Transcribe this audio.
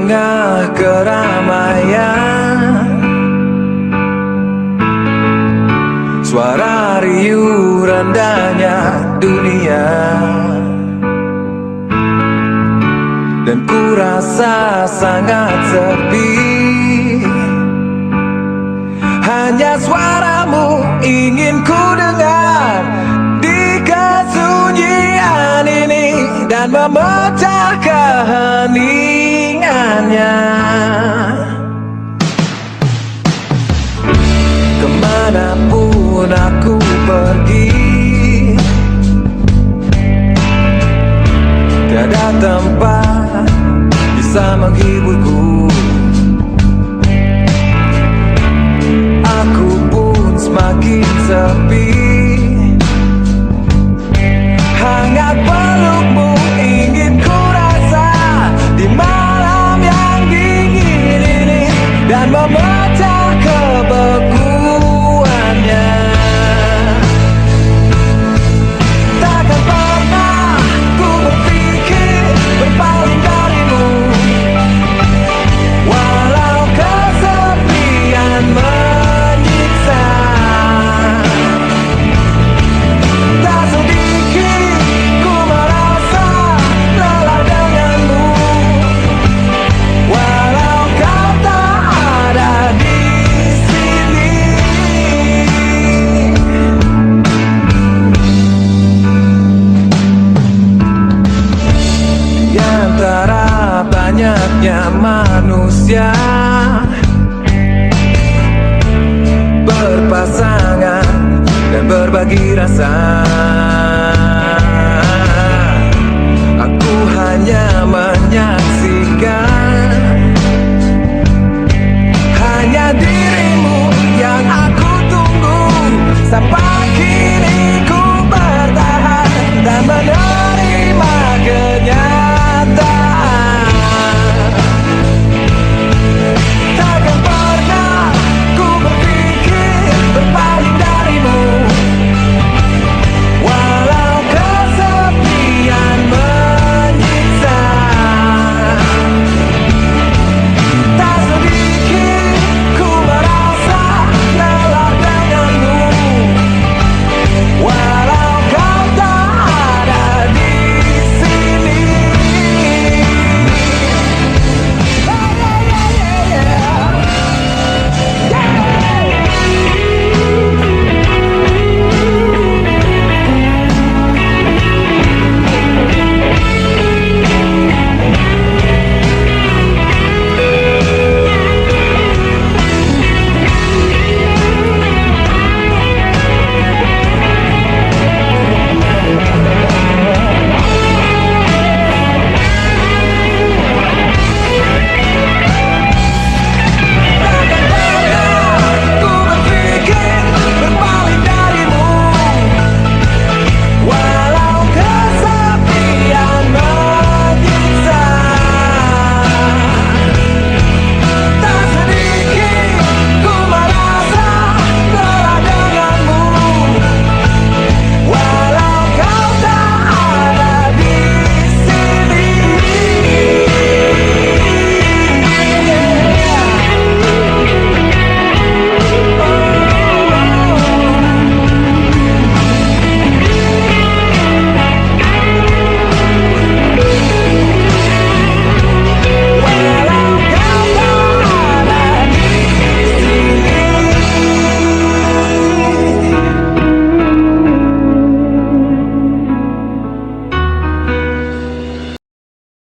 tengah keramaian, suara riuh rendahnya dunia, dan ku rasa sangat sepi. Hanya suaramu ingin ku dengar di kesunyian ini, dan memecah keheningannya. Kemanapun aku pergi, tiada tempat bisa menghiburku. Aku pun semakin sepi. Hangat pelukmu ingin ku rasa di malam yang dingin ini, dan memecah kebekuannya. Takkan pernah ku berpikir berpaling darimu, walau kesepian menyiksa. Tak sedikit ku merasa lelah denganmu, walau kau tak ada di sini. Di antara banyaknya manusia berpasangan dan berbagi rasa, aku hanya menyaksikan. Hanya dirimu yang aku tunggu sampai